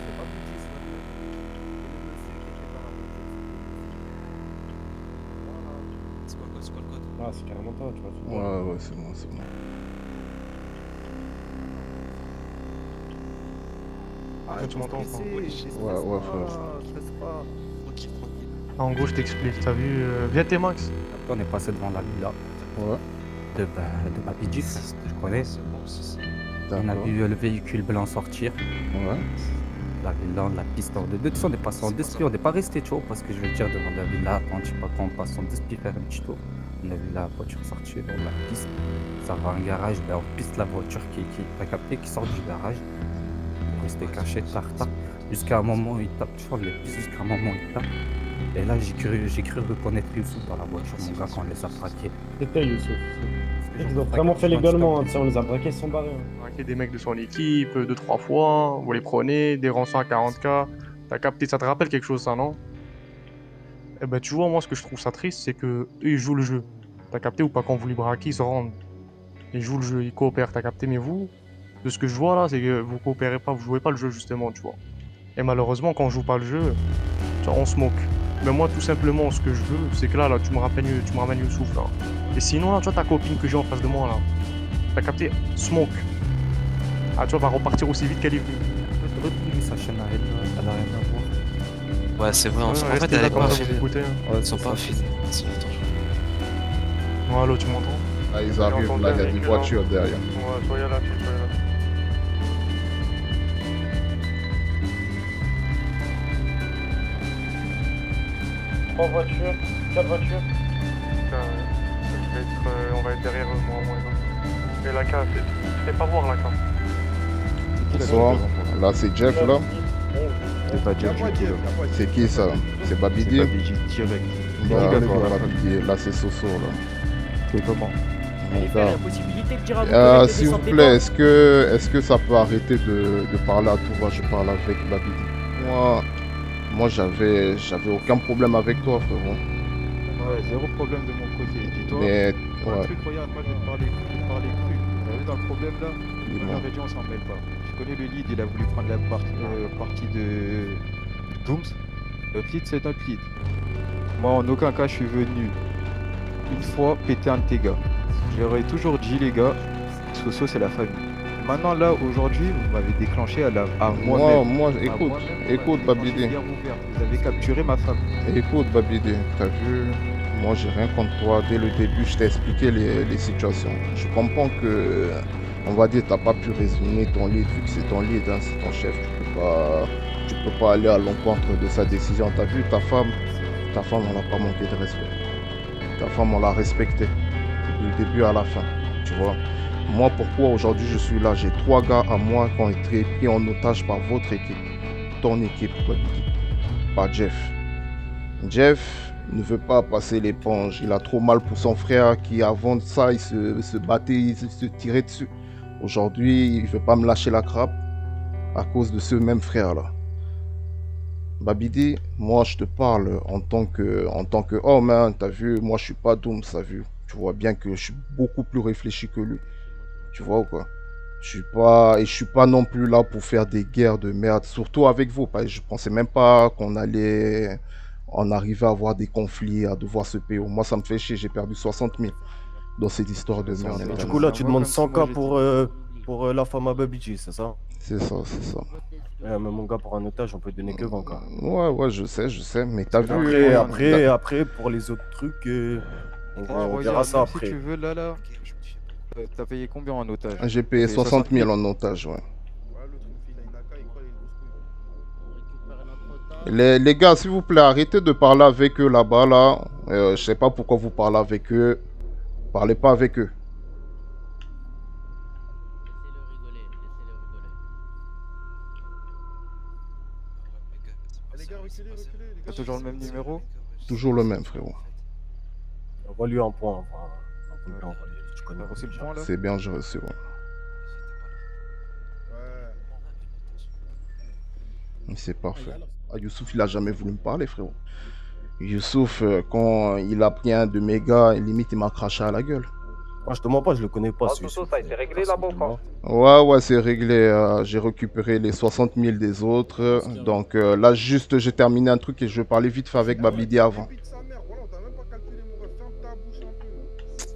C'est pas Bouddhiste, ça. Et le monsieur qui était dans la voiture, voilà. C'est quoi le code? C'est quoi le code? Ah, c'est carrément toi, tu vas tout Ouais, voir. ouais, c'est moi, c'est moi. Ah, tu m'entends pas? Ouais, ouais, frère. Stresse pas. Tranquille, tranquille. En gros, je t'explique. T'as vu, viens tes max. Après, on est passé devant la villa Ouais, de Babidis, je connais. C'est bon, c'est... On a d'accord. vu le véhicule blanc sortir. Ouais, La villa, la piste en deux. De toute façon, on est passé en deux spies, on n'est pas resté chaud parce que je vais te dire devant la villa, attends, je sais pas quand on passe en deux spies faire un petit tour. On a vu la voiture sortir dans la piste. Ça va à un garage, ben on piste la voiture qui t'as capté, qui sort du garage. On restait caché, tarta. Jusqu'à un moment où il tape, tu vois, les pistes, jusqu'à un moment où il tape. Et là, j'ai cru reconnaître Youssouf dans la voiture, mon gars, quand on les a braqués. C'était Youssouf. Parce que Ils j'en ont ai vraiment braqué fait plein, légalement, hein, je tu sais, on les a braqués, ils sont barrés. Braquer des mecs de son équipe, 2-3 fois. Vous les prenez, des rançons à 40K. T'as capté, ça te rappelle quelque chose, ça, non? Eh ben, tu vois, moi, ce que je trouve ça triste, c'est que eux, ils jouent le jeu. T'as capté ou pas? Quand vous les braquez, ils se rendent. Ils jouent le jeu, ils coopèrent. T'as capté? Mais vous, de ce que je vois là, c'est que vous coopérez pas, vous jouez pas le jeu, justement, tu vois. Et malheureusement, quand on joue pas le jeu, tu vois, on se moque. Mais moi, tout simplement, ce que je veux, c'est que là, tu me ramènes Youssouf, là. Et sinon, là, tu vois, ta copine que j'ai en face de moi, là. T'as capté? Smoke. Ah, tu vois, va repartir aussi vite qu'elle est venue. Retenu sa chaîne à elle a rien à voir. Ouais, c'est vrai, Ouais, en fait, restez elle là est comme pas ça, affilée. vous écoutez. Hein. Ouais, Ils sont c'est pas ça. affilés. C'est longtemps, je... Ouais, allô, tu m'entends? là, ils arrivent, là, il y a des voitures derrière. Ouais, soyez là, soyez là. Trois voitures, quatre voitures. On va être derrière eux, moi et l'autre. Et la K, fais pas voir la K. Bonsoir. Là, c'est Jeff, là. C'est pas Jeff du tout là. C'est qui, ça? C'est C'est Babidi? pas BJ direct. Bah, Obligatoire. Babidi. Là, c'est Soso, là. C'est comment? Mon Allez, gars. la possibilité de dire à vos collègues de S'il vous descendre les plaît, portes. est-ce que ça peut arrêter de parler à tout va? Je parle avec Babidi. Moi, j'avais aucun problème avec toi, frérot. Ouais, zéro problème de mon côté. Dis-toi, Mais, un ouais, truc, regarde, moi je vais te parler cru. T'as vu dans le problème là? dis-moi. Moi j'aurais dit on s'en mêle pas. Tu connais le lead, il a voulu prendre la partie de Dooms. Notre lead c'est notre lead. Moi en aucun cas je suis venu une fois péter un de tes gars. J'aurais toujours dit les gars, Soso c'est la famille. Maintenant là aujourd'hui vous m'avez déclenché à moi-même. Moi, À écoute, moi-même, vous écoute, m'avez déclenché Babidi. guerre ouverte. Vous avez capturé ma femme. Écoute, Babidi, t'as vu, moi, j'ai rien contre toi. Dès le début, je t'ai expliqué les situations. Je comprends que, on va dire, t'as pas pu résumer ton lead, vu que c'est ton lead, hein, c'est ton chef. Tu peux pas aller à l'encontre de sa décision. T'as vu, ta femme, on n'a pas manqué de respect. Ta femme, on l'a respectée du début à la fin, tu vois. Moi, pourquoi aujourd'hui je suis là? J'ai 3 gars à moi qui ont été pris en otage par votre équipe. Ton équipe, Babidi. Pas Jeff. Jeff ne veut pas passer l'éponge. Il a trop mal pour son frère qui, avant de ça, il se battait, il se tirait dessus. Aujourd'hui, il ne veut pas me lâcher la crape à cause de ce même frère-là. Babidi, moi, je te parle en tant que homme, hein. T'as vu, moi, je suis pas Dooms, t'as vu. Tu vois bien que je suis beaucoup plus réfléchi que lui. Tu vois ou quoi? Je suis pas non plus là pour faire des guerres de merde, surtout avec vous. Je pensais même pas qu'on allait en arriver à avoir des conflits, à devoir se payer. Moi, ça me fait chier, j'ai perdu 60 000 dans cette histoire de merde. C'est Du vrai. coup, là, tu Moi, demandes comme 100 moi, k j'ai pour la femme à Babidji, c'est ça? C'est ça, c'est ça. Ouais, mais mon gars, pour un otage, on peut donner que 20 k. Ouais, je sais, mais t'as vu... Après, pour les autres trucs, on Regarde, verra ça même après. Si tu veux, là, t'as payé combien en otage? J'ai payé 60 000 en otage, ouais. Les gars, s'il vous plaît, arrêtez de parler avec eux là-bas, là. Je sais pas pourquoi vous parlez avec eux. Parlez pas avec eux. Laissez-le rigoler, laissez-le rigoler. T'as toujours le même numéro? Toujours le même, frérot. Envoie-lui un point. Tu connais. T'as reçu le point là? C'est bien, j'ai reçu, ouais. C'est parfait. Ah, Youssouf, il a jamais voulu me parler, frérot. Youssouf, quand il a pris un de mes gars, limite, il m'a craché à la gueule. Moi, je te mens pas, je le connais pas. Oh, ce Toto, Youssouf, ça a été réglé là-bas ou pas? Ouais, c'est réglé. J'ai récupéré les 60 000 des autres. Donc là, juste, j'ai terminé un truc et je parlais vite fait avec Babidi avant.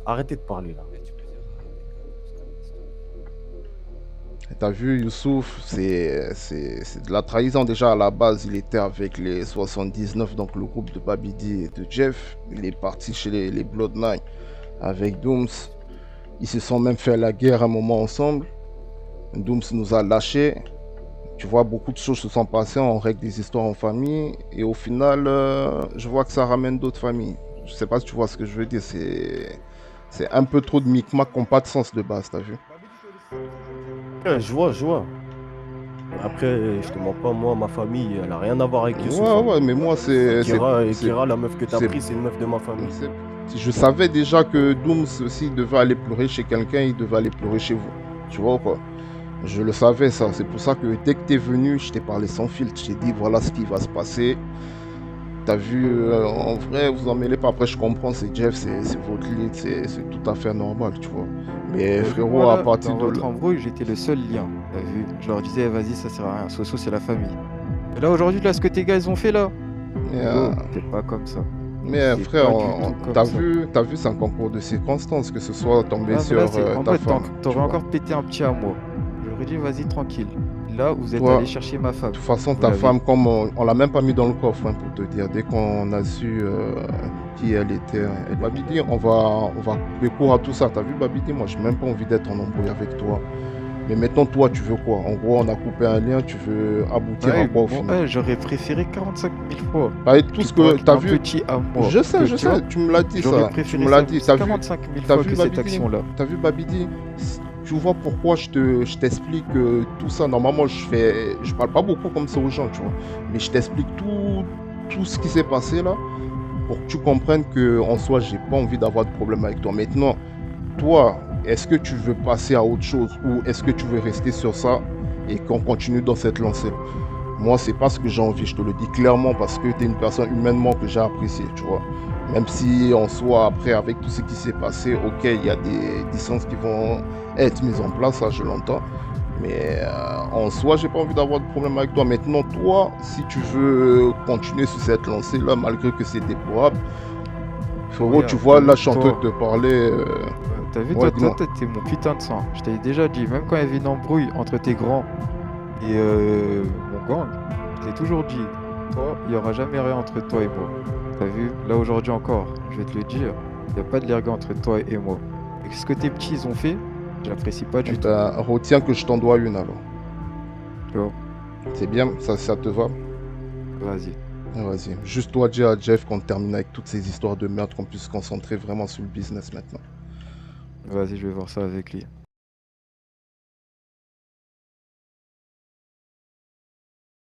Arrêtez de parler là. T'as vu, Youssouf, c'est de la trahison déjà à la base. Il était avec les 79, donc le groupe de Babidi et de Jeff. Il est parti chez les Bloodline avec Dooms. Ils se sont même fait la guerre un moment ensemble. Dooms nous a lâchés. Tu vois, beaucoup de choses se sont passées. On règle des histoires en famille. Et au final, je vois que ça ramène d'autres familles. Je sais pas si tu vois ce que je veux dire. C'est un peu trop de micmac qui n'ont pas de sens de base, t'as vu? Ouais, je vois. Après, je te mens pas, moi, ma famille, elle a rien à voir avec Youssouf. Ouais, mais moi, c'est... Kira, la meuf que t'as c'est- pris, c'est une meuf de ma famille. Si je savais déjà que Dooms, s'il devait aller pleurer chez quelqu'un, il devait aller pleurer chez vous. Tu vois ou quoi? Je le savais ça. C'est pour ça que dès que t'es venu, je t'ai parlé sans filtre. Je t'ai dit voilà ce qui va se passer. T'as vu, en vrai, vous en mêlez pas. Après, je comprends, c'est Jeff, c'est votre lead, c'est tout à fait normal, tu vois. Mais frérot, Moi, à là, partir dans de votre là... embrouille, j'étais le seul lien. T'as vu? Je leur disais, vas-y, ça sert à rien. Soso, c'est la famille. Et là, aujourd'hui, là, ce que tes gars, ils ont fait là, Mais, t'es pas comme ça. mais c'est frère, pas du tout comme t'as ça. vu, c'est un concours de circonstances, que ce soit tombé Ah, mais sur là, en ta fait, femme. tu t'aurais vois. encore pété un petit à moi. J'aurais dit, vas-y, tranquille. Là, vous êtes Toi, allé chercher ma femme. De toute façon, Vous ta l'avez. femme, comme on l'a même pas mis dans le coffre, hein, pour te dire, dès qu'on a su qui elle était. Babidi, on va couper court à tout ça. T'as vu, Babidi, moi, j'ai même pas envie d'être en embrouille avec toi. Mais maintenant, toi, tu veux quoi? En gros, on a coupé un lien, tu veux aboutir à Ouais, quoi au bon, final? j'aurais préféré 45 000 fois. Bah, tout ce que t'as vu. Petit à moi. Je sais, Tu vois, tu me l'as dit j'aurais ça. Tu préféré me l'as ça dit. T'as vu, 45 000 t'as fois vu que cette Babidi? action-là. T'as vu, Babidi? Tu vois pourquoi je t'explique tout ça. Normalement, je parle pas beaucoup comme ça aux gens, tu vois. Mais je t'explique tout ce qui s'est passé là pour que tu comprennes que en soi, j'ai pas envie d'avoir de problème avec toi. Maintenant, toi, est-ce que tu veux passer à autre chose ou est-ce que tu veux rester sur ça et qu'on continue dans cette lancée? Moi, c'est pas ce que j'ai envie, je te le dis clairement, parce que tu es une personne humainement que j'ai appréciée, tu vois. Même si en soi, après, avec tout ce qui s'est passé, ok, il y a des distances qui vont être mises en place, ça je l'entends. Mais en soi, j'ai pas envie d'avoir de problème avec toi. Maintenant, toi, si tu veux continuer sur cette lancée-là, malgré que c'est déplorable, frérot, Regarde, tu vois, t'as là, vu, je suis en train toi- de te parler. T'as vu, Ouais, toi, dis-moi. t'es mon putain de sang. Je t'avais déjà dit, même quand il y avait une embrouille entre tes grands et mon gang, je t'ai toujours dit, toi, il n'y aura jamais rien entre toi et moi. T'as vu, là aujourd'hui encore, je vais te le dire, il n'y a pas de lien entre toi et moi. Et ce que tes petits ils ont fait, j'apprécie pas du tout. Ben, retiens que je t'en dois une alors. Tu vois. C'est bien, ça te va? Vas-y. Vas-y. Juste toi, dis à Jeff qu'on termine avec toutes ces histoires de merde, qu'on puisse se concentrer vraiment sur le business maintenant. Vas-y, je vais voir ça avec lui.